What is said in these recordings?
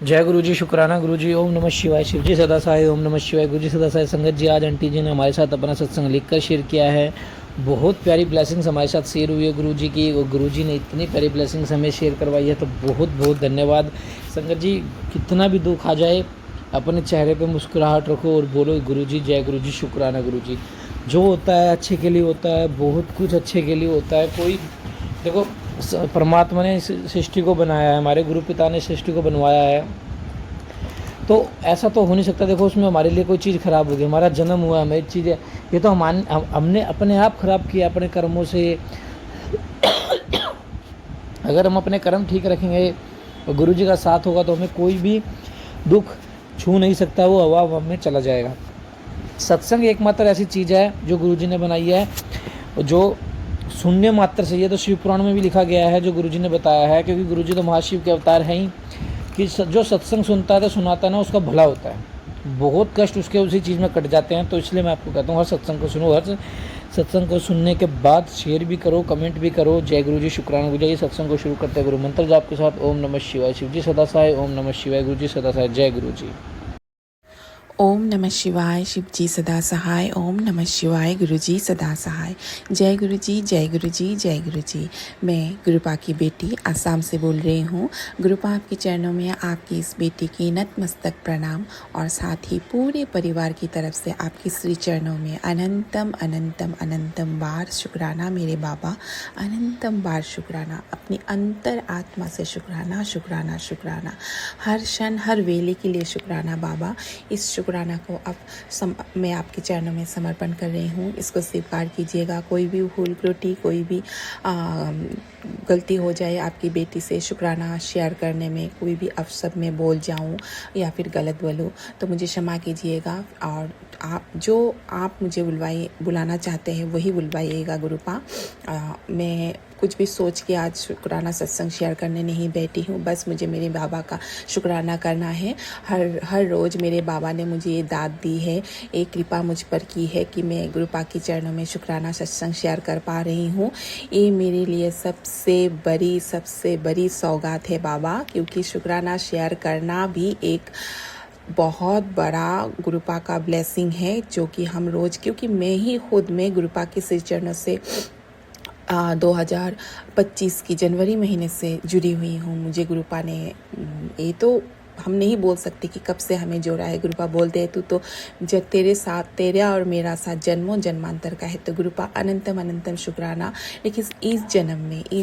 जय गुरु जी, शुक्राना गुरु जी। ओम नमः शिवाय। शिव जी सदा सहाय। ओम नमः शिवाय। गुरु जी सदा सहाय। संगत जी, आज आंटी जी ने हमारे साथ अपना सत्संग लिखकर शेयर किया है। बहुत प्यारी ब्लेसिंग्स हमारे साथ शेयर हुई है गुरु जी की, और गुरु जी ने इतनी प्यारी ब्लेसिंग्स हमें शेयर करवाई है, तो बहुत बहुत धन्यवाद। संगत जी, कितना भी दुख आ जाए, अपने चेहरे पे मुस्कुराहट रखो और बोलो गुरु जी, जय गुरु जी, शुक्राना गुरु जी। जो होता है अच्छे के लिए होता है, बहुत कुछ अच्छे के लिए होता है। कोई देखो, परमात्मा ने इस सृष्टि को बनाया है, हमारे गुरु पिता ने सृष्टि को बनवाया है, तो ऐसा तो हो नहीं सकता देखो उसमें हमारे लिए कोई चीज़ ख़राब होगी। हमारा जन्म हुआ, हमें चीज़ें, ये तो हमने अपने आप ख़राब किया अपने कर्मों से। अगर हम अपने कर्म ठीक रखेंगे और गुरु जी का साथ होगा तो हमें कोई भी दुख छू नहीं सकता, वो हवा में चला जाएगा। सत्संग एकमात्र ऐसी चीज़ है जो गुरु जी ने बनाई है, जो शून्य मात्र से, ये तो शिव पुराण में भी लिखा गया है, जो गुरु जी ने बताया है, क्योंकि गुरु जी तो महाशिव के अवतार हैं ही, कि जो सत्संग सुनता है तो सुनाता है ना, उसका भला होता है। बहुत कष्ट उसके उसी चीज़ में कट जाते हैं। तो इसलिए मैं आपको कहता हूँ, हर सत्संग को सुनो, हर सत्संग को सुनने के बाद शेयर भी करो, कमेंट भी करो। जय गुरु जी, शुक्राना गुरु जी। सत्संग को शुरू करते हैं गुरु मंत्र जाप के साथ। ओम नमः शिवाय। शिव जी सदा सहाय। ओम नमः शिवाय। गुरु जी सदा सहाय। जय गुरु जी। ओम नमः शिवाय। शिव जी सदा सहाय। ओम नमः शिवाय। गुरु जी सदा सहाय। जय गुरु जी, जय गुरु जी, जय गुरु जी। मैं गुरुपा की बेटी आसाम से बोल रही हूँ। गुरुपा आपके चरणों में आपकी इस बेटी की नतमस्तक प्रणाम, और साथ ही पूरे परिवार की तरफ से आपकी श्री चरणों में अनंतम अनंतम अनंतम बार शुक्राना मेरे बाबा, अनंतम बार शुक्राना, अपनी अंतर आत्मा से शुक्राना शुक्राना शुक्राना, हर क्षण हर वेले के लिए शुक्राना बाबा। इस शुक्राना को अब मैं आपके चरणों में समर्पण कर रही हूँ, इसको स्वीकार कीजिएगा। कोई भी भूल त्रुटि, कोई भी गलती हो जाए आपकी बेटी से शुक्राना शेयर करने में, कोई भी अवसर में बोल जाऊँ या फिर गलत बोलूँ तो मुझे क्षमा कीजिएगा। और आप मुझे बुलाना चाहते हैं वही बुलवाइएगा गुरुपा। मैं कुछ भी सोच के आज शुक्राना सत्संग शेयर करने नहीं बैठी हूँ, बस मुझे मेरे बाबा का शुक्राना करना है। हर रोज़ मेरे बाबा ने मुझे ये दाद दी है, एक कृपा मुझ पर की है कि मैं गुरुपा के चरणों में शुक्राना सत्संग शेयर कर पा रही हूँ। ये मेरे लिए सबसे बड़ी सौगात है बाबा, क्योंकि शुक्राना शेयर करना भी एक बहुत बड़ा गुरुपा का ब्लेसिंग है, जो कि हम रोज़, क्योंकि मैं गुरुपा के श्री चरणों से 2025 की जनवरी महीने से जुड़ी हुई हूँ। मुझे गुरुपा ने, ये तो हम नहीं बोल सकते कि कब से हमें जोड़ा है। गुरुपा बोलते हैं तू तो जब तेरे साथ, तेरा और मेरा साथ जन्मों जन्मांतर का है। तो गुरुपा अनंतम अनंतम शुक्राना। लेकिन इस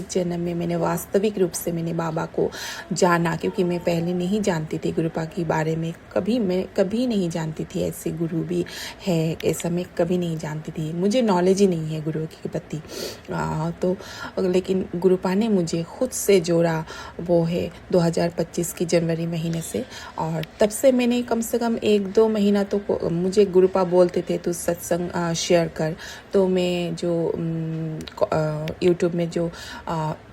जन्म में मैंने वास्तविक रूप से मैंने बाबा को जाना, क्योंकि मैं पहले नहीं जानती थी गुरुपा के बारे में। मैं कभी नहीं जानती थी ऐसे गुरु भी है, ऐसा मैं कभी नहीं जानती थी। मुझे नॉलेज ही नहीं है गुरु के प्रति। तो लेकिन गुरुपा ने मुझे खुद से जोड़ा, वो है 2025 की जनवरी महीने से। और तब से मैंने कम से कम 1-2 महीना तो मुझे गुरुपा बोलते थे तू सत्संग शेयर कर, तो मैं जो यूट्यूब में जो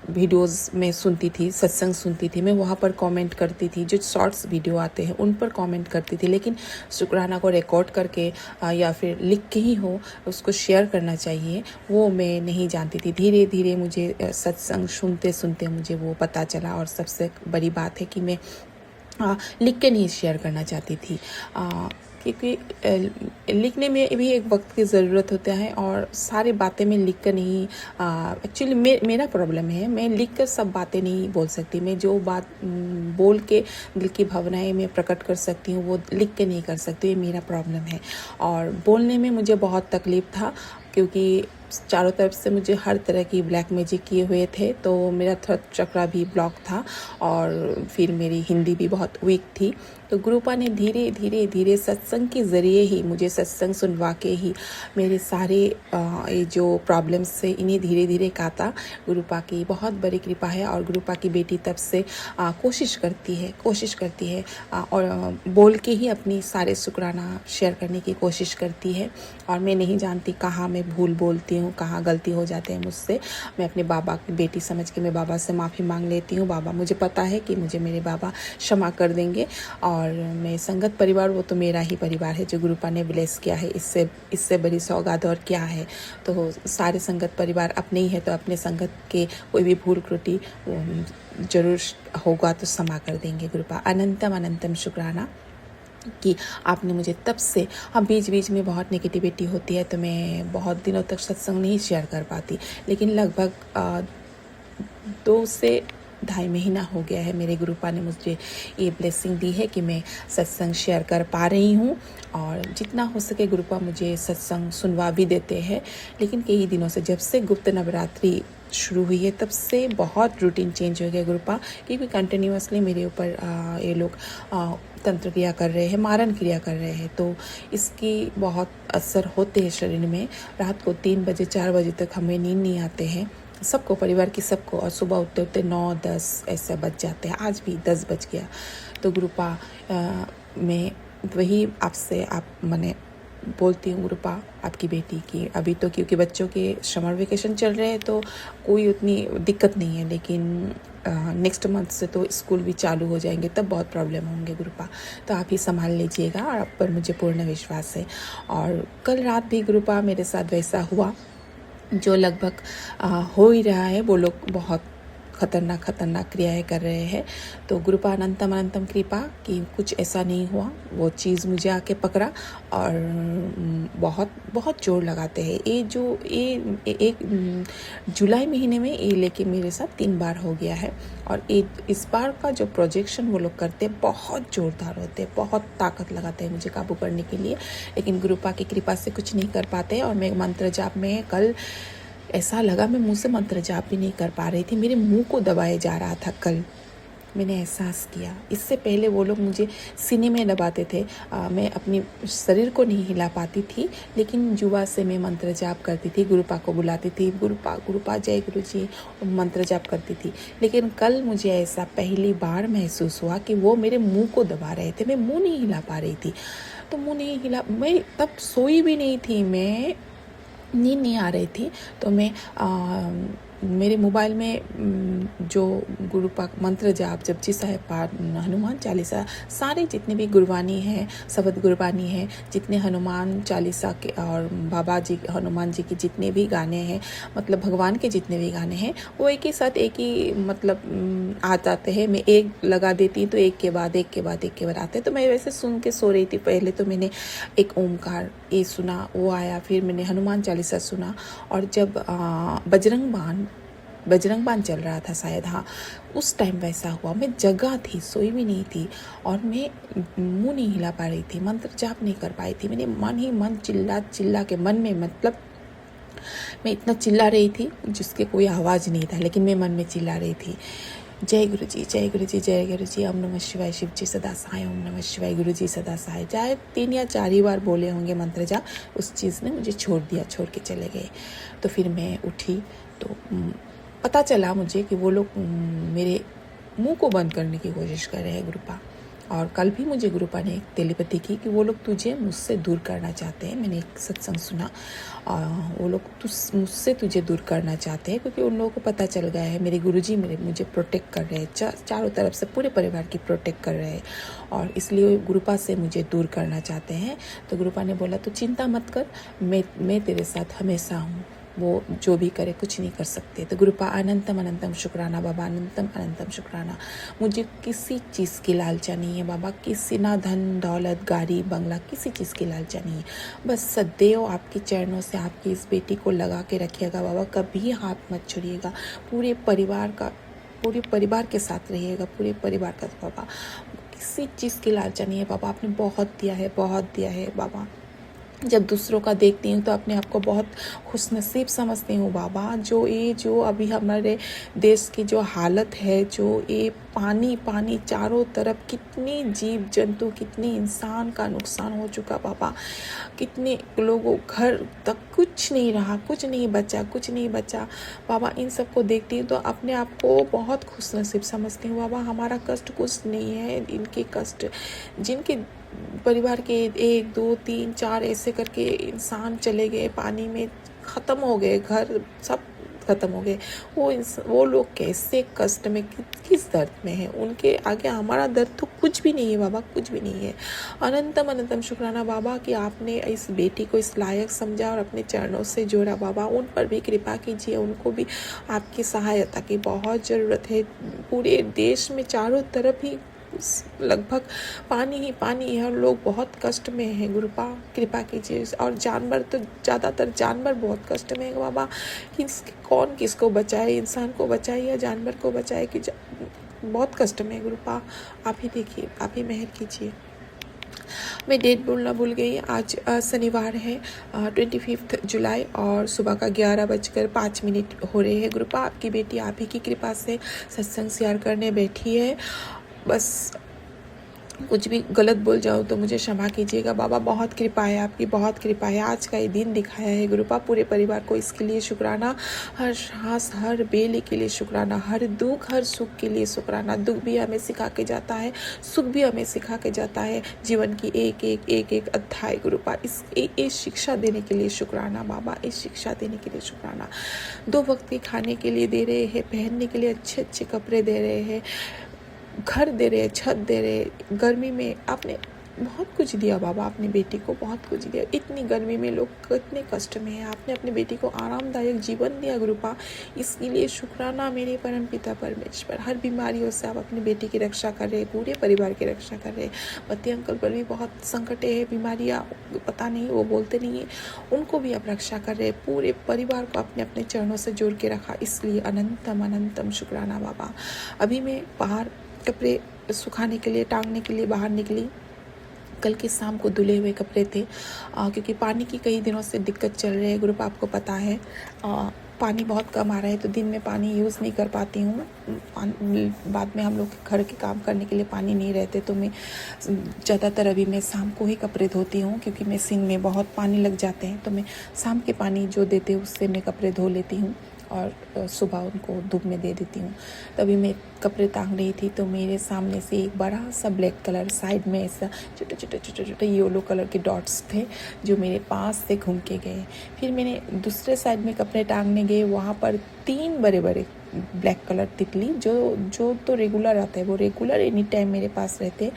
वीडियोस में सुनती थी, सत्संग सुनती थी, मैं वहाँ पर कमेंट करती थी। जो शॉर्ट्स वीडियो आते हैं उन पर कमेंट करती थी, लेकिन शुक्राना को रिकॉर्ड करके या फिर लिख के ही हो उसको शेयर करना चाहिए, वो मैं नहीं जानती थी। धीरे धीरे मुझे सत्संग सुनते सुनते मुझे वो पता चला। और सबसे बड़ी बात है कि मैं लिख के नहीं शेयर करना चाहती थी, क्योंकि लिखने में भी एक वक्त की ज़रूरत होता है, और सारी बातें मैं लिख कर नहीं, एक्चुअली मेरा प्रॉब्लम है, मैं लिख कर सब बातें नहीं बोल सकती। मैं जो बात बोल के दिल की भावनाएं मैं प्रकट कर सकती हूँ, वो लिख के नहीं कर सकती। ये मेरा प्रॉब्लम है। और बोलने में मुझे बहुत तकलीफ़ था, क्योंकि चारों तरफ से मुझे हर तरह की ब्लैक मैजिक किए हुए थे, तो मेरा थ्रोट चक्रा भी ब्लॉक था, और फिर मेरी हिंदी भी बहुत वीक थी। तो गुरुपा ने धीरे धीरे धीरे सत्संग के ज़रिए ही, मुझे सत्संग सुनवा के ही मेरे सारे ये जो प्रॉब्लम्स से इन्हें धीरे धीरे काटा। गुरुपा की बहुत बड़ी कृपा है। और गुरुपा की बेटी तब से कोशिश करती है और बोल के ही अपनी सारे शुक्राना शेयर करने की कोशिश करती है। और मैं नहीं जानती कहाँ मैं भूल बोलती हूँ कहाँ गलती हो जाते हैं मुझसे। मैं अपने बाबा की बेटी समझ के मैं बाबा से माफ़ी मांग लेती हूँ। बाबा, मुझे पता है कि मुझे मेरे बाबा क्षमा कर देंगे। और मैं संगत परिवार, वो तो मेरा ही परिवार है जो गुरुपा ने ब्लेस किया है। इससे बड़ी सौगात और क्या है। तो सारे संगत परिवार अपने ही है, तो अपने संगत के कोई भी भूल त्रुटि जरूर होगा तो क्षमा कर देंगे गुरुपा। अनंतम अनंतम शुक्राना कि आपने मुझे तब से, हाँ बीच बीच में बहुत नेगेटिविटी होती है तो मैं बहुत दिनों तक सत्संग नहीं शेयर कर पाती, लेकिन लगभग 2 से 2.5 महीना हो गया है मेरे गुरुपा ने मुझे ये ब्लेसिंग दी है कि मैं सत्संग शेयर कर पा रही हूँ। और जितना हो सके गुरुपा मुझे सत्संग सुनवा भी देते हैं। लेकिन कई दिनों से, जब से गुप्त नवरात्रि शुरू हुई है तब से बहुत रूटीन चेंज हो गया गुरुपा, क्योंकि कंटिन्यूअसली मेरे ऊपर ये लोग तंत्र क्रिया कर रहे हैं, मारण क्रिया कर रहे हैं, तो इसकी बहुत असर होते हैं शरीर में। रात को 3 बजे 4 बजे तक हमें नींद नहीं आते हैं सबको, परिवार की सबको, और सुबह उठते उठते 9-10 ऐसे बज जाते हैं। आज भी 10 बज गया। तो गुरुपा मैं वही आपसे मैंने बोलती हूँ गुरुपा, आपकी बेटी की अभी तो क्योंकि बच्चों के समर वेकेशन चल रहे हैं तो कोई उतनी दिक्कत नहीं है, लेकिन नेक्स्ट मंथ से तो स्कूल भी चालू हो जाएंगे, तब बहुत प्रॉब्लम होंगे गुरुपा। तो आप ही संभाल लीजिएगा और आप पर मुझे पूर्ण विश्वास है। और कल रात भी गुरुपा मेरे साथ वैसा हुआ जो लगभग हो ही रहा है। वो लोग बहुत खतरनाक क्रियाएं कर रहे हैं। तो गुरुपा अनंतम अनंतम कृपा कि कुछ ऐसा नहीं हुआ। वो चीज़ मुझे आके पकड़ा और बहुत जोर लगाते हैं। ये एक जुलाई महीने में ये लेके मेरे साथ 3 बार हो गया है। और इस बार का जो प्रोजेक्शन वो लोग करते हैं बहुत जोरदार होते हैं, बहुत ताकत लगाते हैं मुझे काबू करने के लिए, लेकिन गुरुपा की कृपा से कुछ नहीं कर पाते। और मैं मंत्र जाप में कल ऐसा लगा मैं मुंह से मंत्र जाप भी नहीं कर पा रही थी, मेरे मुंह को दबाया जा रहा था। कल मैंने एहसास किया। इससे पहले वो लोग मुझे सीने में दबाते थे, मैं अपनी शरीर को नहीं हिला पाती थी, लेकिन जुआ से मैं मंत्र जाप करती थी, गुरुपा को बुलाती थी, गुरुपा जय गुरु जी, मंत्र जाप करती थी। लेकिन कल मुझे ऐसा पहली बार महसूस हुआ कि वो मेरे मुंह को दबा रहे थे, मैं मुंह नहीं हिला पा रही थी। तो मुंह नहीं हिला, मैं तब सोई भी नहीं थी, मैं नींद नहीं आ रही थी। तो मैं मेरे मोबाइल में जो गुरुपा मंत्र जाप, जपजी साहिब पाठ, हनुमान चालीसा, सारे जितने भी गुरबानी हैं, शब्द गुरबानी है, जितने हनुमान चालीसा के और बाबा जी हनुमान जी के जितने भी गाने हैं, मतलब भगवान के जितने भी गाने हैं, वो एक ही साथ एक ही मतलब आ जाते हैं। मैं एक लगा देती तो एक के बाद आते। तो मैं वैसे सुन के सो रही थी। पहले तो मैंने एक ओमकार ये सुना, वो आया, फिर मैंने हनुमान चालीसा सुना। और जब बजरंग बाण चल रहा था शायद, हाँ उस टाइम वैसा हुआ। मैं जगह थी, सोई भी नहीं थी, और मैं मुंह नहीं हिला पा रही थी, मंत्र जाप नहीं कर पाई थी। मैंने मन चिल्ला के मन में, मतलब मैं इतना चिल्ला रही थी जिसके कोई आवाज़ नहीं था, लेकिन मैं मन में चिल्ला रही थी, जय गुरु जी, जय गुरु जी, जय गुरु जी, ओम नमः शिवाय, शिव जी सदा सहाय, ओम नमः शिवाय, गुरु जी सदा सहाय। चाहे 3 या 4 ही बार बोले होंगे मंत्र जाप, उस चीज़ ने मुझे छोड़ के चले गए। तो फिर मैं उठी तो पता चला मुझे कि वो लोग मेरे मुंह को बंद करने की कोशिश कर रहे हैं गुरुपा। और कल भी मुझे गुरुपा ने एक टेलीपैथी की कि वो लोग तुझे मुझसे दूर करना चाहते हैं। मैंने एक सत्संग सुना, वो लोग मुझसे तुझे दूर करना चाहते हैं, क्योंकि उन लोगों को पता चल गया है मेरे गुरुजी मुझे प्रोटेक्ट कर रहे हैं, चारों तरफ से पूरे परिवार की प्रोटेक्ट कर रहे हैं, और इसलिए गुरुपा से मुझे दूर करना चाहते हैं। तो गुरुपा ने बोला तो चिंता मत कर, मैं तेरे साथ हमेशा हूँ, वो जो भी करे कुछ नहीं कर सकते। तो गुरुपा अनंतम अनंतम शुक्राना बाबा, अनंतम अनंतम शुक्राना। मुझे किसी चीज़ की लालचा नहीं है बाबा, किसी ना धन दौलत गाड़ी बंगला, किसी चीज़ की लालचा नहीं है। बस सदैव आपके चरणों से आपकी इस बेटी को लगा के रखिएगा बाबा, कभी हाथ मत छोड़िएगा। पूरे परिवार के साथ रहिएगा, पूरे परिवार का बाबा। किसी चीज़ की लालचा नहीं है बाबा, आपने बहुत दिया है बाबा। जब दूसरों का देखती हूँ तो अपने आप को बहुत खुशनसीब समझती हूँ बाबा। जो अभी हमारे देश की जो हालत है, जो ये पानी चारों तरफ, कितने जीव जंतु, कितने इंसान का नुकसान हो चुका बाबा, कितने लोगों घर तक कुछ नहीं रहा, कुछ नहीं बचा बाबा। इन सबको देखती हूँ तो अपने आप को बहुत खुशनसीब समझती हूँ बाबा। हमारा कष्ट कुछ नहीं है, इनके कष्ट, जिनके परिवार के 1 2 3 4 ऐसे करके इंसान चले गए पानी में, ख़त्म हो गए, घर सब ख़त्म हो गए। वो लोग कैसे कष्ट में किस दर्द में है, उनके आगे हमारा दर्द तो कुछ भी नहीं है बाबा, कुछ भी नहीं है। अनंतम अनंतम शुक्राना बाबा कि आपने इस बेटी को इस लायक समझा और अपने चरणों से जोड़ा बाबा। उन पर भी कृपा कीजिए, उनको भी आपकी सहायता की बहुत ज़रूरत है। पूरे देश में चारों तरफ ही लगभग पानी ही पानी है और लोग बहुत कष्ट में हैं। गुरुपा कृपा कीजिए। और जानवर तो ज़्यादातर जानवर बहुत कष्ट में है बाबा, कि कौन किसको बचाए, इंसान को बचाए या जानवर को बचाए, कि बहुत कष्ट में है। गुरुपा आप ही देखिए, आप ही मेहर कीजिए। मैं डेट बोलना भूल गई। आज शनिवार है 25 जुलाई और सुबह का 11:05 हो रहे हैं। गुरुपा आपकी बेटी आप ही की कृपा से सत्संग शेयर करने बैठी है। बस कुछ भी गलत बोल जाऊँ तो मुझे क्षमा कीजिएगा बाबा। बहुत कृपा है आपकी, बहुत कृपा है। आज का ये दिन दिखाया है गुरुपा, पूरे परिवार को इसके लिए शुक्राना। हर सांस हर बेले के लिए शुक्राना, हर दुख हर सुख के लिए शुक्राना। दुख भी हमें सिखा के जाता है, सुख भी हमें सिखा के जाता है। जीवन की एक अध्याय गुरुपा, इस शिक्षा देने के लिए शुक्राना बाबा, इस शिक्षा देने के लिए शुक्राना। 2 वक्त के खाने के लिए दे रहे हैं, पहनने के लिए अच्छे अच्छे कपड़े दे रहे हैं, घर दे रहे, छत दे रहे। गर्मी में आपने बहुत कुछ दिया बाबा, अपनी बेटी को बहुत कुछ दिया। इतनी गर्मी में लोग कितने कष्ट में हैं, आपने अपनी बेटी को आरामदायक जीवन दिया गुरुपा। इसके लिए शुक्राना मेरे परम पिता परमेश्वर। हर बीमारियों से आप अपनी बेटी की रक्षा कर रहे, पूरे परिवार की रक्षा कर रहे। पति अंकल पर भी बहुत संकट है, बीमारियाँ पता नहीं, वो बोलते नहीं है, उनको भी आप रक्षा कर रहे। पूरे परिवार को अपने अपने चरणों से जोड़ के रखा, इसलिए अनंतम अनंतम शुक्राना बाबा। अभी मैं बाहर कपड़े सुखाने के लिए, टांगने के लिए बाहर निकली। कल की शाम को धुले हुए कपड़े थे, क्योंकि पानी की कई दिनों से दिक्कत चल रही है। ग्रुप आपको पता है, पानी बहुत कम आ रहा है तो दिन में पानी यूज़ नहीं कर पाती हूँ। बाद में हम लोग घर के काम करने के लिए पानी नहीं रहते तो मैं ज़्यादातर अभी मैं शाम को ही कपड़े धोती हूँ, क्योंकि मशीन में बहुत पानी लग जाते हैं। तो मैं शाम के पानी जो देते हैं उससे मैं कपड़े धो लेती हूँ और सुबह उनको धूप में दे देती हूँ। तभी मैं कपड़े टांग रही थी तो मेरे सामने से एक बड़ा सा ब्लैक कलर, साइड में ऐसा छोटे छोटे येलो कलर के डॉट्स थे जो मेरे पास से घूम के गए। फिर मैंने दूसरे साइड में कपड़े टांगने गए, वहाँ पर 3 बड़े बड़े ब्लैक कलर तितली जो तो रेगुलर आता है, वो रेगुलर एनी टाइम मेरे पास रहते।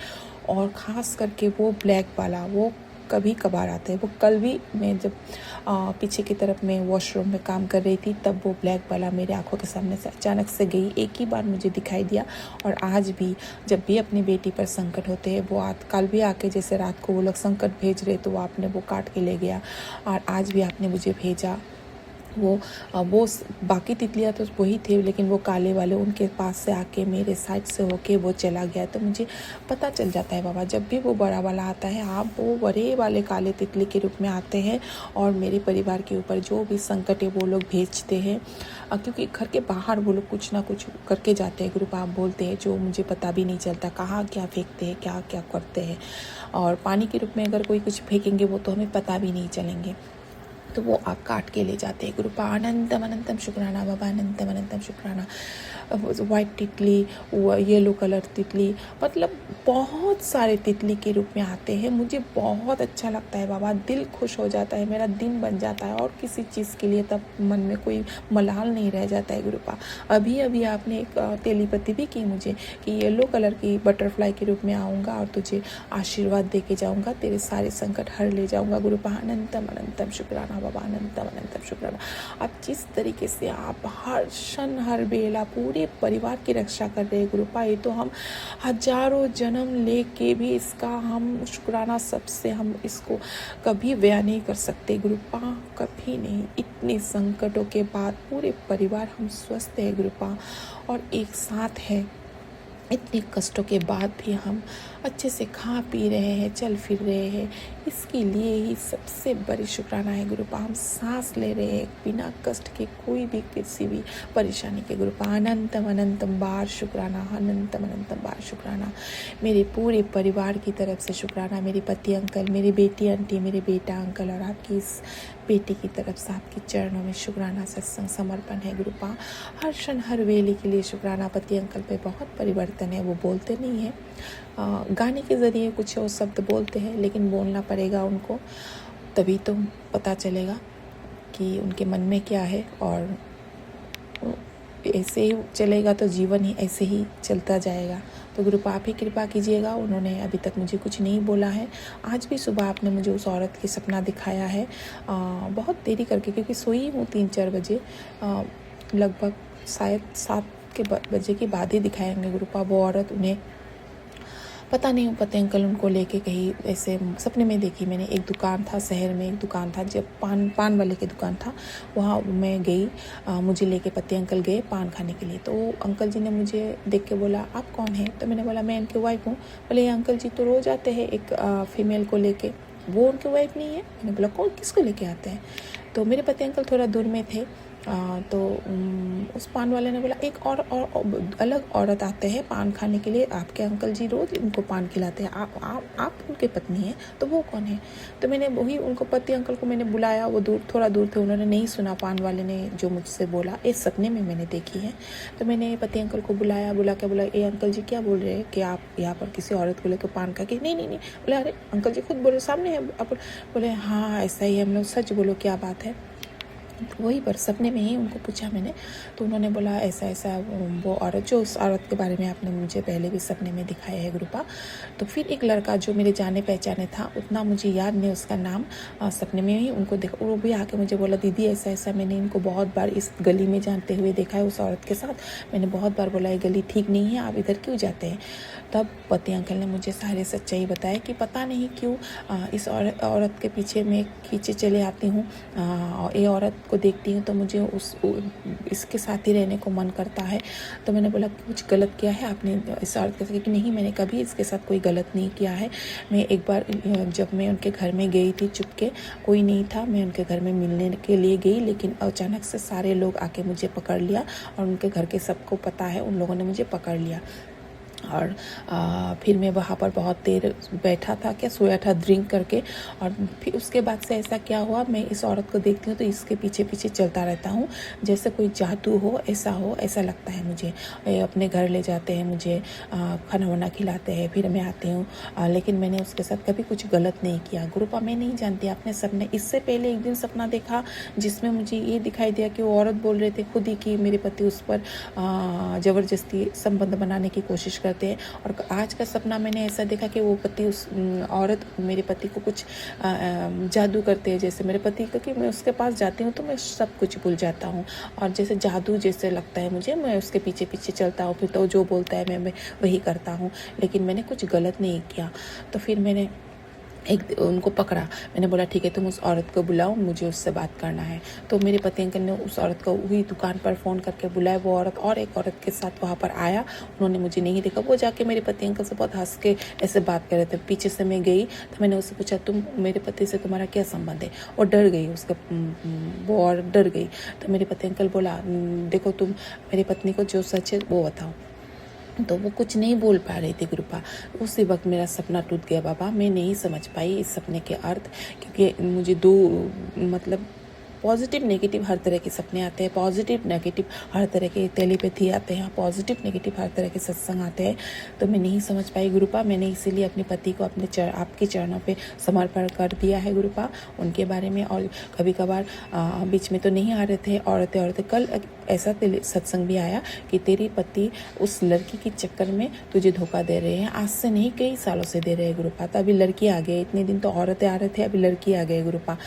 और ख़ास करके वो ब्लैक वाला वो कभी कभार आता है। वो कल भी मैं जब पीछे की तरफ में वॉशरूम में काम कर रही थी तब वो ब्लैक वाला मेरे आंखों के सामने से अचानक से गई, एक ही बार मुझे दिखाई दिया। और आज भी जब भी अपनी बेटी पर संकट होते हैं, वो कल भी आके जैसे रात को वो लोग संकट भेज रहे तो वो आपने वो काट के ले गया, और आज भी आपने मुझे भेजा। वो बाकी तितलियाँ तो वही थे, लेकिन वो काले वाले उनके पास से आके मेरे साइड से होके वो चला गया। तो मुझे पता चल जाता है बाबा, जब भी वो बड़ा वाला आता है आप वो बड़े वाले काले तितली के रूप में आते हैं और मेरे परिवार के ऊपर जो भी संकट है वो लोग भेजते हैं। क्योंकि घर के बाहर वो लोग कुछ ना कुछ करके जाते हैं, ग्रुप आप बोलते हैं, जो मुझे पता भी नहीं चलता कहाँ क्या फेंकते हैं, क्या क्या करते हैं। और पानी के रूप में अगर कोई कुछ फेंकेंगे वो तो हमें पता भी नहीं चलेंगे, तो वो आप काट के ले जाते हैं। गुरुपा अनंतम अनंतम शुक्राना बाबा, अनंतम अनंतम शुक्राना। वाइट तितली, येलो कलर तितली, मतलब बहुत सारे तितली के रूप में आते हैं। मुझे बहुत अच्छा लगता है बाबा, दिल खुश हो जाता है, मेरा दिन बन जाता है और किसी चीज़ के लिए तब मन में कोई मलाल नहीं रह जाता है। गुरुपा अभी अभी आपने एक तेलीपति भी की मुझे कि येलो कलर की बटरफ्लाई के रूप में आऊँगा और तुझे आशीर्वाद दे के जाऊँगा, तेरे सारे संकट हर ले जाऊँगा। गुरुपा अनंतम अनंतम शुक्राना बाबा, अनंतम अनंतम शुक्राना। अब जिस तरीके से आप हर क्षण हर बेला पूरे परिवार की रक्षा कर रहे हैं गुरुपा, ये तो हम हजारों जन्म लेके भी इसका हम शुक्राना सबसे हम इसको कभी बयान नहीं कर सकते गुरुपा, कभी नहीं। इतने संकटों के बाद पूरे परिवार हम स्वस्थ है गुरुपा और एक साथ है। इतने कष्टों के बाद भी हम अच्छे से खा पी रहे हैं, चल फिर रहे हैं, इसके लिए ही सबसे बड़ी शुक्राना है गुरुपा। हम सांस ले रहे हैं बिना कष्ट के, कोई भी किसी भी परेशानी के गुरुपा। अनंतम अनंतम बार शुक्राना, अनंतम अनंतम बार शुक्राना। मेरे पूरे परिवार की तरफ से शुक्राना, मेरे पति अंकल, मेरी बेटी आंटी, मेरे बेटा अंकल और आपकी इस बेटी की तरफ से आपके चरणों में शुक्राना सत्संग समर्पण है गुरुपा। हर क्षण हर वेले के लिए शुक्राना। पति अंकल पे बहुत परिवर्तन है, वो बोलते नहीं हैं, गाने के ज़रिए कुछ और शब्द बोलते हैं, लेकिन बोलना पड़ेगा उनको, तभी तो पता चलेगा। कि उनके मन में क्या है, और ऐसे ही चलेगा तो जीवन ही ऐसे ही चलता जाएगा। तो गुरुपा आप ही कृपा कीजिएगा। उन्होंने अभी तक मुझे कुछ नहीं बोला है। आज भी सुबह आपने मुझे उस औरत की सपना दिखाया है, बहुत देरी करके, क्योंकि सोई हूँ 3-4 बजे, लगभग शायद 7 के बजे के बाद ही दिखाएंगे गुरुपा। वो औरत, उन्हें पता नहीं, पते अंकल उनको लेके कहीं ऐसे सपने में देखी मैंने। एक दुकान था शहर में, एक दुकान था जब पान वाले की दुकान था, वहाँ मैं गई, मुझे लेके पति अंकल गए पान खाने के लिए। तो अंकल जी ने मुझे देख के बोला आप कौन है? तो मैंने बोला मैं इनकी वाइफ हूँ। बोले ये अंकल जी तो रोज़ आते हैं एक फीमेल को लेके, वो उनकी वाइफ नहीं है? मैंने बोला कौन, किसको लेके आते हैं? तो मेरे पति अंकल थोड़ा दूर में थे। तो उस पान वाले ने बोला एक और अलग औरत आते हैं पान खाने के लिए, आपके अंकल जी रोज इनको पान खिलाते हैं, आप उनके पत्नी हैं, तो वो कौन है? तो मैंने वही उनको पति अंकल को मैंने बुलाया। वो थोड़ा दूर थे, उन्होंने नहीं सुना पान वाले ने जो मुझसे बोला। इस सपने में मैंने देखी है। तो मैंने पति अंकल को बुला के ये अंकल जी क्या बोल रहे हैं कि आप यहाँ पर किसी औरत को लेकर पान खा के? नहीं। बोले अरे अंकल जी खुद बोले, सामने है आप। बोले हाँ ऐसा ही है। हम लोग सच बोलो क्या बात है? वही पर सपने में ही उनको पूछा मैंने। तो उन्होंने बोला ऐसा वो औरत, जो उस औरत के बारे में आपने मुझे पहले भी सपने में दिखाया है गुरुपा। तो फिर एक लड़का जो मेरे जाने पहचाने था, उतना मुझे याद नहीं उसका नाम, सपने में ही उनको देखा। वो भी आके मुझे बोला दीदी ऐसा मैंने इनको बहुत बार इस गली में जानते हुए देखा है उस औरत के साथ। मैंने बहुत बार बोला ये गली ठीक नहीं है, आप इधर क्यों जाते हैं? तब पति अंकल ने मुझे सारे सच्चाई बताया कि पता नहीं क्यों इस औरत के पीछे मैं खींचे चले आती हूँ। ये औरत को देखती हूँ तो मुझे इसके साथ ही रहने को मन करता है। तो मैंने बोला कुछ गलत किया है आपने इस औरत के साथ? कि नहीं मैंने कभी इसके साथ कोई गलत नहीं किया है। मैं एक बार जब मैं उनके घर में गई थी चुपके, कोई नहीं था, मैं उनके घर में मिलने के लिए गई, लेकिन अचानक से सारे लोग आके मुझे पकड़ लिया और उनके घर के सबको पता है, उन लोगों ने मुझे पकड़ लिया। और फिर मैं वहाँ पर बहुत देर बैठा था, सोया था ड्रिंक करके। और फिर उसके बाद से ऐसा क्या हुआ, मैं इस औरत को देखती हूँ तो इसके पीछे पीछे चलता रहता हूँ, जैसे कोई जादू हो ऐसा लगता है मुझे। अपने घर ले जाते हैं मुझे, खाना वाना खिलाते हैं, फिर मैं आती हूँ, लेकिन मैंने उसके साथ कभी कुछ गलत नहीं किया। गुरुपा मैं नहीं जानती आपने सपने, इससे पहले एक दिन सपना देखा जिसमें मुझे ये दिखाई दिया कि वो औरत बोल रहे थे खुद ही कि मेरे पति उस पर ज़बरदस्ती संबंध बनाने की कोशिश करते हैं। और आज का सपना मैंने ऐसा देखा कि वो पति उस औरत मेरे पति को कुछ जादू करते हैं, जैसे मेरे पति का, कि मैं उसके पास जाती हूँ तो मैं सब कुछ भूल जाता हूँ, और जैसे जादू जैसे लगता है मुझे, मैं उसके पीछे पीछे चलता हूँ, फिर तो जो बोलता है मैं वही करता हूँ, लेकिन मैंने कुछ गलत नहीं किया। तो फिर मैंने उनको पकड़ा। मैंने बोला ठीक है तुम उस औरत को बुलाओ, मुझे उससे बात करना है। तो मेरे पति अंकल ने उस औरत को वही दुकान पर फ़ोन करके बुलाया। वो औरत और एक औरत के साथ वहाँ पर आया, उन्होंने मुझे नहीं देखा। वो जाके मेरे पति अंकल से बहुत हंस के ऐसे बात कर रहे थे। पीछे से मैं गई तो मैंने उससे पूछा तुम मेरे पति से तुम्हारा क्या संबंध है? और डर गई, वो औरत डर गई। तो मेरे पति अंकल बोला देखो तुम मेरी पत्नी को जो सच है वो बताओ। तो वो कुछ नहीं बोल पा रही थी गुरुपा। उसी वक्त मेरा सपना टूट गया बाबा। मैं नहीं समझ पाई इस सपने के अर्थ, क्योंकि मुझे मतलब पॉजिटिव नेगेटिव हर तरह के सपने आते हैं, पॉजिटिव नेगेटिव हर तरह के टेलीपैथी आते हैं, पॉजिटिव नेगेटिव हर तरह के सत्संग आते हैं। तो मैं नहीं समझ पाई गुरुपा। मैंने इसीलिए अपने पति को आपके चरणों पे समर्पण कर दिया है गुरुपा, उनके बारे में। और कभी कभार बीच में तो नहीं आ रहे थे औरतें। कल ऐसा सत्संग भी आया कि तेरी पति उस लड़की के चक्कर में तुझे धोखा दे रहे हैं, आज से नहीं कई सालों से दे रहे हैं गुरुपा। तो अभी लड़की आ गई, इतने दिन तो औरतें आ रहे थे, अभी लड़की आ गई गुरुपा।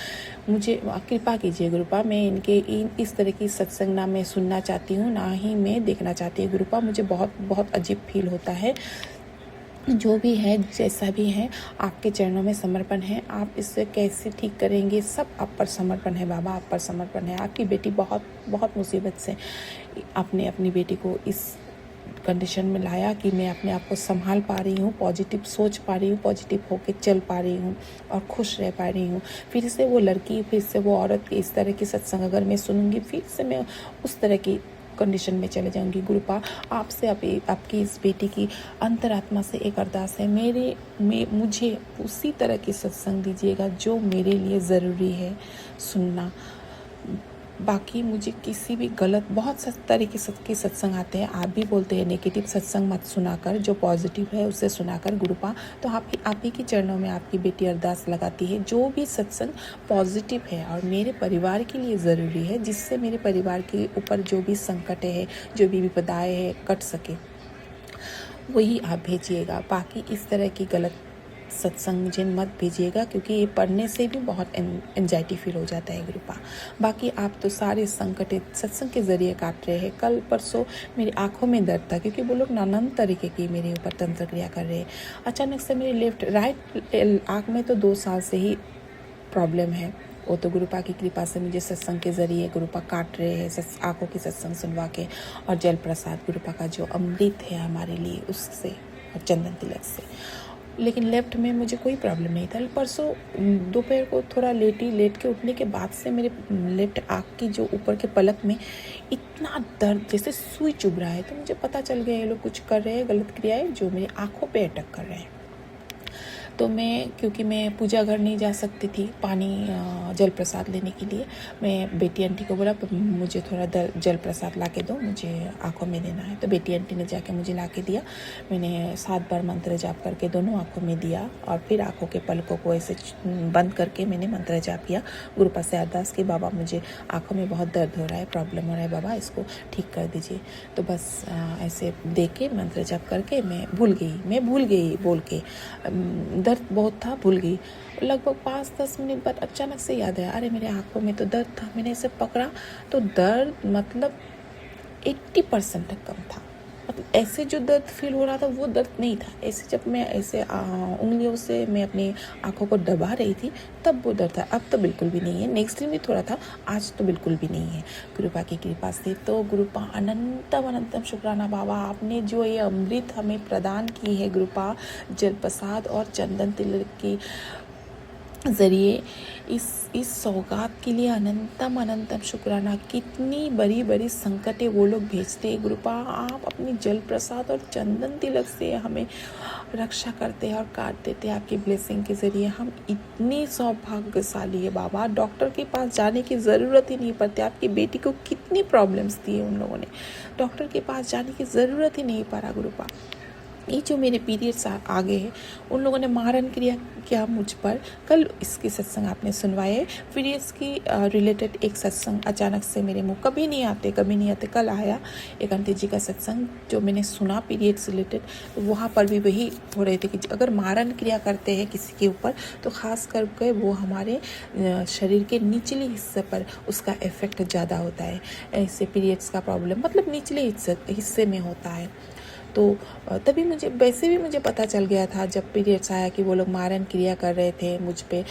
मुझे कृपा कीजिए गुरुपा। मैं इस तरह की सत्संग ना मैं सुनना चाहती हूँ, ना ही मैं देखना चाहती हूँ गुरुपा। मुझे बहुत बहुत अजीब फील होता है। जो भी है जैसा भी है आपके चरणों में समर्पण है। आप इससे कैसे ठीक करेंगे, सब आप पर समर्पण है बाबा, आप पर समर्पण है। आपकी बेटी बहुत बहुत मुसीबत से आपने अपनी बेटी को इस कंडीशन में लाया कि मैं अपने आप को संभाल पा रही हूँ, पॉजिटिव सोच पा रही हूँ, पॉजिटिव होके चल पा रही हूँ और खुश रह पा रही हूँ। फिर से वो लड़की, फिर से वो औरत की इस तरह की सत्संग अगर मैं सुनूंगी, फिर से मैं उस तरह की कंडीशन में चले जाऊंगी गुरुपा। आपसे आपकी इस बेटी की अंतरात्मा से एक अरदास है, मुझे उसी तरह की सत्संग दीजिएगा जो मेरे लिए ज़रूरी है सुनना। बाकी मुझे किसी भी गलत बहुत तरीके के सत्संग आते हैं, आप भी बोलते हैं नेगेटिव सत्संग मत सुनाकर, जो पॉजिटिव है उसे सुनाकर गुरुपा। तो आप ही के चरणों में आपकी बेटी अरदास लगाती है, जो भी सत्संग पॉजिटिव है और मेरे परिवार के लिए ज़रूरी है, जिससे मेरे परिवार के ऊपर जो भी संकट है, जो भी विपदाएँ है, कट सके, वही आप भेजिएगा। बाकी इस तरह की गलत सत्संग मुझे मत भेजिएगा, क्योंकि ये पढ़ने से भी बहुत एंजाइटी फील हो जाता है गुरुपा। बाकी आप तो सारे संकट सत्संग के ज़रिए काट रहे हैं। कल परसों मेरी आंखों में दर्द था, क्योंकि वो लोग नानान तरीके की मेरे ऊपर तंत्र क्रिया कर रहे हैं। अचानक से मेरी राइट आँख में तो 2 साल से ही प्रॉब्लम है। वो तो गुरुपा की कृपा से मुझे सत्संग के ज़रिए गुरुपा काट रहे हैं, आँखों की सत्संग सुनवा के, और जल प्रसाद गुरुपा का जो अमृत है हमारे लिए, उससे और चंदन तिलक से। लेकिन लेफ्ट में मुझे कोई प्रॉब्लम नहीं था। परसों दोपहर को थोड़ा लेट के उठने के बाद से मेरे लेफ्ट आँख की जो ऊपर के पलक में इतना दर्द, जैसे सुई चुभ रहा है। तो मुझे पता चल गया ये लोग कुछ कर रहे हैं, गलत क्रियाएं जो मेरी आँखों पे अटैक कर रहे हैं। तो क्योंकि मैं पूजा घर नहीं जा सकती थी पानी जल प्रसाद लेने के लिए, मैं बेटी आंटी को बोला मुझे थोड़ा जल प्रसाद ला के दो, मुझे आँखों में देना है। तो बेटी आंटी ने जाके मुझे ला के दिया। मैंने 7 बार मंत्र जाप करके दोनों आँखों में दिया, और फिर आँखों के पलकों को ऐसे बंद करके मैंने मंत्र जाप किया। गुरुपा से अरदास की, बाबा मुझे आँखों में बहुत दर्द हो रहा है, प्रॉब्लम हो रहा है बाबा, इसको ठीक कर दीजिए। तो बस ऐसे दे के मंत्र जाप करके मैं भूल गई बोल के, दर्द बहुत था, भूल गई। लगभग 5-10 मिनट बाद अचानक से याद आया, अरे मेरे आँखों में तो दर्द था। मैंने इसे पकड़ा तो दर्द मतलब 80% तक कम था। मतलब ऐसे जो दर्द फील हो रहा था वो दर्द नहीं था। ऐसे जब मैं ऐसे उंगलियों से मैं अपनी आँखों को दबा रही थी तब वो दर्द था। अब तो बिल्कुल भी नहीं है। नेक्स्ट दिन भी थोड़ा था, आज तो बिल्कुल भी नहीं है गुरुपा की कृपा से। तो गुरुपा अनंतम शुक्राना बाबा, आपने जो ये अमृत हमें प्रदान की है गुरुपा, जल प्रसाद और चंदन तिलक की ज़रिए, इस सौगात के लिए अनंतम शुक्राना। कितनी बड़ी संकटें वो लोग भेजते हैं गुरुपा, आप अपनी जल प्रसाद और चंदन तिलक से हमें रक्षा करते हैं और काट देते हैं आपकी ब्लेसिंग के ज़रिए। हम इतने सौभाग्यशाली है बाबा, डॉक्टर के पास जाने की ज़रूरत ही नहीं पड़ती। आपकी बेटी को कितनी प्रॉब्लम्स दी है उन लोगों ने, डॉक्टर के पास जाने की ज़रूरत ही नहीं पड़ा गुरुपा। ये जो मेरे पीरियड्स आ गए हैं, उन लोगों ने मारण क्रिया किया मुझ पर। कल इसकी सत्संग आपने सुनवाए, पीरियड्स की रिलेटेड एक सत्संग अचानक से मेरे मुँह कभी नहीं आते, कल आया एक आंटी जी का सत्संग जो मैंने सुना पीरियड्स रिलेटेड। वहाँ पर भी वही हो रहे थे कि अगर मारण क्रिया करते हैं किसी के ऊपर तो ख़ास करके वो हमारे शरीर के निचले हिस्से पर उसका इफ़ेक्ट ज़्यादा होता है। ऐसे पीरियड्स का प्रॉब्लम मतलब निचले हिस्से में होता है। तो तभी मुझे पता चल गया था जब पीरियड्स आया कि वो लोग मारण क्रिया कर रहे थे मुझ पे,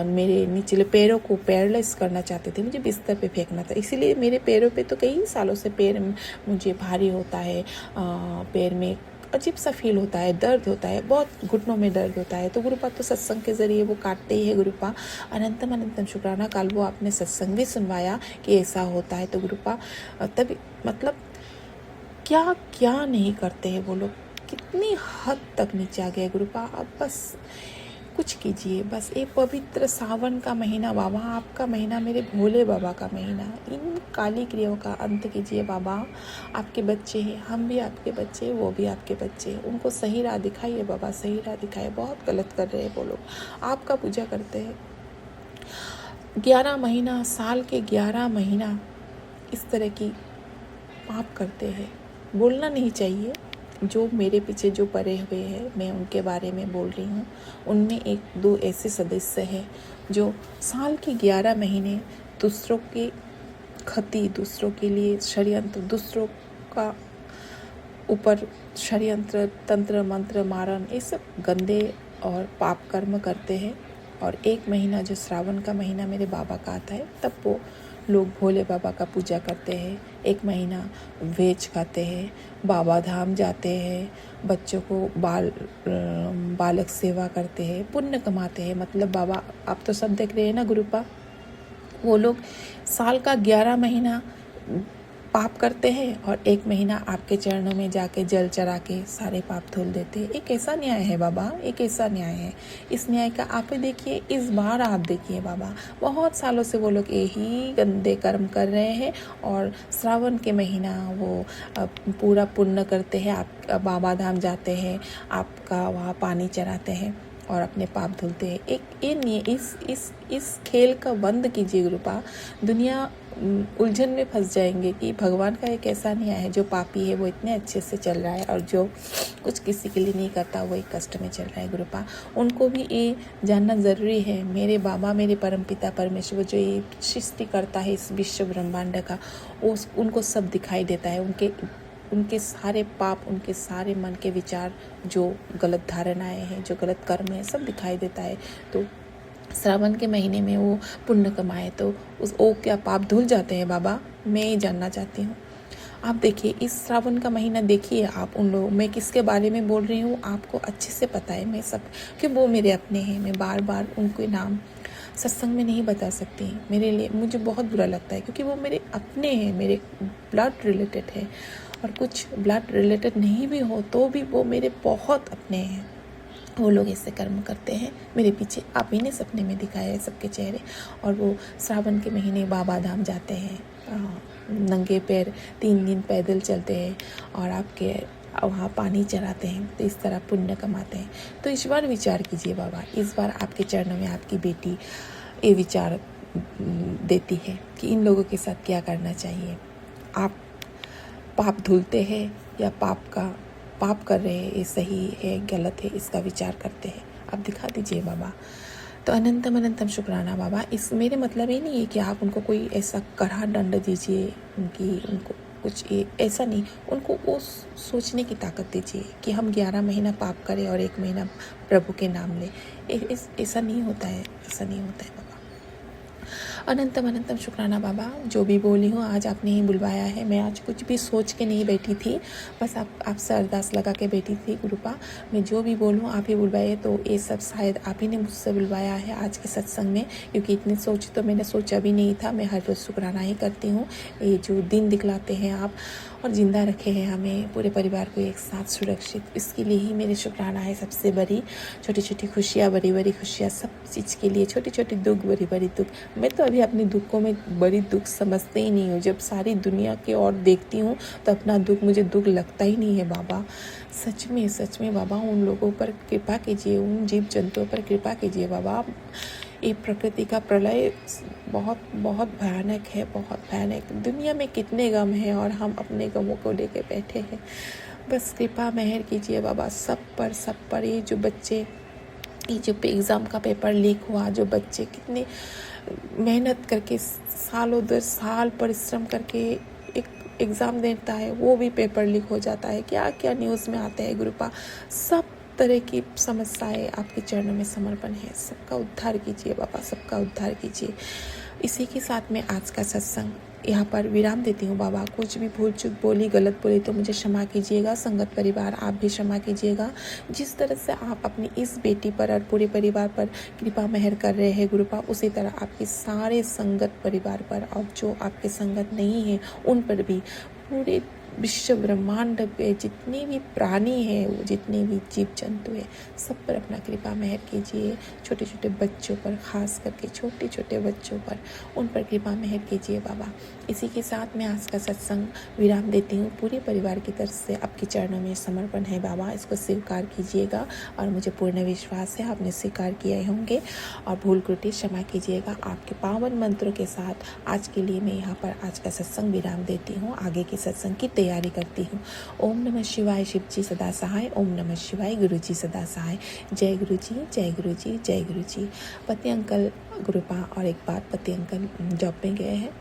मेरे निचले पैरों को पैरलेस करना चाहते थे, मुझे बिस्तर पे फेंकना था। इसीलिए मेरे पैरों पे तो कई सालों से पैर मुझे भारी होता है, पैर में अजीब सा फील होता है, दर्द होता है, बहुत घुटनों में दर्द होता है। तो गुरुपा तो सत्संग के ज़रिए वो काटते ही है गुरुपा। अनंतम शुक्राना। कल वो आपने सत्संग भी सुनवाया कि ऐसा होता है। तो गुरुपा तभी मतलब क्या नहीं करते हैं वो लोग, कितनी हद तक नीचे आ गए गुरुपा। अब बस कुछ कीजिए, बस एक पवित्र सावन का महीना बाबा, आपका महीना, मेरे भोले बाबा का महीना, इन काली क्रियाओं का अंत कीजिए बाबा। आपके बच्चे हैं, हम भी आपके बच्चे, वो भी आपके बच्चे, उनको सही राह दिखाइए बाबा, सही राह दिखाइए। बहुत गलत कर रहे हैं वो लोग, आपका पूजा करते हैं 11 महीना, साल के 11 महीना इस तरह की पाप करते हैं। बोलना नहीं चाहिए, जो मेरे पीछे जो पड़े हुए हैं मैं उनके बारे में बोल रही हूँ। उनमें 1-2 ऐसे सदस्य हैं जो साल के 11 महीने दूसरों की क्षति, दूसरों के लिए षड्यंत्र, दूसरों का ऊपर षड्यंत्र, तंत्र मंत्र, मारण, ये सब गंदे और पाप कर्म करते हैं। और 1 महीना जो श्रावण का महीना मेरे बाबा का आता है तब वो लोग भोले बाबा का पूजा करते हैं। 1 महीना वेज खाते हैं, बाबा धाम जाते हैं, बच्चों को बालक सेवा करते हैं, पुण्य कमाते हैं। मतलब बाबा, आप तो सब देख रहे हैं ना गुरुपा, वो लोग साल का 11 महीना पाप करते हैं और 1 महीना आपके चरणों में जाके जल चढ़ा के सारे पाप धुल देते हैं। एक ऐसा न्याय है बाबा, एक ऐसा न्याय है। इस न्याय का आप ही देखिए, इस बार आप देखिए बाबा, बहुत सालों से वो लोग यही गंदे कर्म कर रहे हैं और श्रावण के महीना वो पूरा पुण्य करते हैं। आप बाबा धाम जाते हैं, आपका वहाँ पानी चढ़ाते हैं और अपने पाप धुलते हैं। एक इस खेल का बंद कीजिए गुरुपा। दुनिया उलझन में फंस जाएंगे कि भगवान का एक ऐसा न्याय है, जो पापी है वो इतने अच्छे से चल रहा है और जो कुछ किसी के लिए नहीं करता वो एक कष्ट में चल रहा है गुरुपा। उनको भी ये जानना ज़रूरी है, मेरे बाबा, मेरे परमपिता परमेश्वर जो ये सृष्टि करता है इस विश्व ब्रह्मांड का, उनको सब दिखाई देता है। उनके सारे पाप, उनके सारे मन के विचार, जो गलत धारणाएं हैं, जो गलत कर्म है, सब दिखाई देता है। तो श्रावण के महीने में वो पुण्य कमाए तो वो क्या पाप धुल जाते हैं बाबा? मैं ये जानना चाहती हूँ। आप देखिए, इस श्रावण का महीना देखिए आप उन लोग, मैं किसके बारे में बोल रही हूँ आपको अच्छे से पता है। मैं सब, कि वो मेरे अपने हैं, मैं बार बार उनके नाम सत्संग में नहीं बता सकती। मेरे लिए, मुझे बहुत बुरा लगता है क्योंकि वो मेरे अपने हैं, मेरे ब्लड रिलेटेड है। और कुछ ब्लड रिलेटेड नहीं भी हो तो भी वो मेरे बहुत अपने हैं। वो लोग ऐसे कर्म करते हैं, मेरे पीछे आप ही ने सपने में दिखाए है सबके चेहरे। और वो श्रावण के महीने बाबा धाम जाते हैं, नंगे पैर 3 दिन पैदल चलते हैं और आपके वहाँ पानी चढ़ाते हैं, तो इस तरह पुण्य कमाते हैं। तो इस बार विचार कीजिए बाबा, इस बार आपके चरणों में आपकी बेटी ये विचार देती है कि इन लोगों के साथ क्या करना चाहिए। आप पाप धुलते हैं या पाप कर रहे हैं, ये सही है गलत है, इसका विचार करते हैं। आप दिखा दीजिए बाबा। तो अनंतम शुक्राना बाबा। इस मेरे मतलब ये नहीं है कि आप उनको कोई ऐसा कड़ा दंड दीजिए, उनको कुछ ऐसा नहीं, उनको वो सोचने की ताकत दीजिए कि हम 11 महीना पाप करें और 1 महीना प्रभु के नाम लें। ऐसा नहीं होता है, ऐसा नहीं होता है बाबा। अनंतम शुक्राना बाबा। जो भी बोली हूँ आज आपने ही बुलवाया है। मैं आज कुछ भी सोच के नहीं बैठी थी, बस आपसे अरदास लगा के बैठी थी गुरुपा। मैं जो भी बोलूँ आप ही बुलवाए, तो ये सब शायद आप ही ने मुझसे बुलवाया है आज के सत्संग में, क्योंकि इतनी सोच तो मैंने सोचा भी नहीं था। मैं हर रोज़ शुक्राना ही करती हूँ। ये जो दिन दिखलाते हैं आप और ज़िंदा रखे हैं हमें, पूरे परिवार को एक साथ सुरक्षित, इसके लिए ही मेरी शुक्राना है सबसे बड़ी। छोटी छोटी खुशियाँ, बड़ी बड़ी खुशियाँ, सब चीज़ के लिए छोटी छोटी दुख, बड़ी बड़ी दुख। मैं तो अभी अपने दुखों में बड़ी दुख समझते ही नहीं हूँ। जब सारी दुनिया की ओर देखती हूँ तो अपना दुख, मुझे दुख लगता ही नहीं है बाबा। सच में बाबा, उन लोगों पर कृपा कीजिए, उन जीव जंतुओं पर कृपा कीजिए बाबा। ये प्रकृति का प्रलय बहुत बहुत भयानक है, बहुत भयानक। दुनिया में कितने गम हैं और हम अपने गमों को लेके बैठे हैं। बस कृपा मेहर कीजिए बाबा सब पर। ये जो बच्चे, ये जो एग्ज़ाम का पेपर लीक हुआ, जो बच्चे कितने मेहनत करके सालों 10 साल परिश्रम करके एक एग्ज़ाम देता है, वो भी पेपर लीक हो जाता है। क्या क्या न्यूज़ में आते हैं गुरुपा। सब तरह की समस्याएं आपके चरणों में समर्पण है। सबका उद्धार कीजिए बाबा, सबका उद्धार कीजिए। इसी के साथ में आज का सत्संग यहाँ पर विराम देती हूँ बाबा। कुछ भी भूल चूक बोली, गलत बोली तो मुझे क्षमा कीजिएगा। संगत परिवार आप भी क्षमा कीजिएगा। जिस तरह से आप अपनी इस बेटी पर और पूरे परिवार पर कृपा मेहर कर रहे हैं गुरुपा, उसी तरह आपके सारे संगत परिवार पर और जो आपके संगत नहीं है उन पर भी, पूरे विश्व ब्रह्मांड पे जितने भी प्राणी हैं, वो जितने भी जीव जंतु हैं, सब पर अपना कृपा मेहर कीजिए। छोटे छोटे बच्चों पर, खास करके छोटे छोटे बच्चों पर, उन पर कृपा मेहर कीजिए बाबा। इसी के साथ मैं आज का सत्संग विराम देती हूँ। पूरे परिवार की तरफ से आपके चरणों में समर्पण है बाबा, इसको स्वीकार कीजिएगा। और मुझे पूर्ण विश्वास है आपने स्वीकार किए होंगे, और भूल त्रुटि क्षमा कीजिएगा। आपके पावन मंत्रों के साथ आज के लिए मैं यहाँ पर आज का सत्संग विराम देती हूँ। आगे के सत्संग की तैयारी करती हूँ। ओम नमः शिवाय, शिव जी सदा सहाय। ओम नमः शिवाय, गुरु जी सदा सहाय। जय गुरु जी, जय गुरु जी, जय गुरु जी। पति अंकल गुरुपा, और एक बात, पति अंकल जॉब में गए हैं,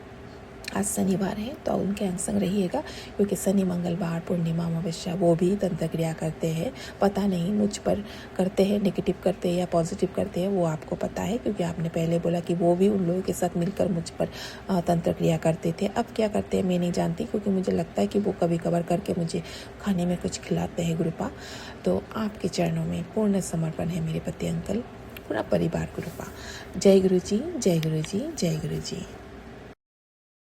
आज शनिवार है तो उनके अंग संग रहिएगा, क्योंकि शनि मंगलवार पूर्णिमा अमावस्या वो भी तंत्र क्रिया करते हैं। पता नहीं मुझ पर करते हैं, नेगेटिव करते हैं या पॉजिटिव करते हैं, वो आपको पता है, क्योंकि आपने पहले बोला कि वो भी उन लोगों के साथ मिलकर मुझ पर तंत्र क्रिया करते थे। अब क्या करते हैं मैं नहीं जानती, क्योंकि मुझे लगता है कि वो कभी कभार करके मुझे खाने में कुछ खिलाते हैं गुरुपा। तो आपके चरणों में पूर्ण समर्पण है मेरे पति अंकल, पूरा परिवार गुरुपा। जय गुरु जी, जय गुरु जी, जय गुरु जी।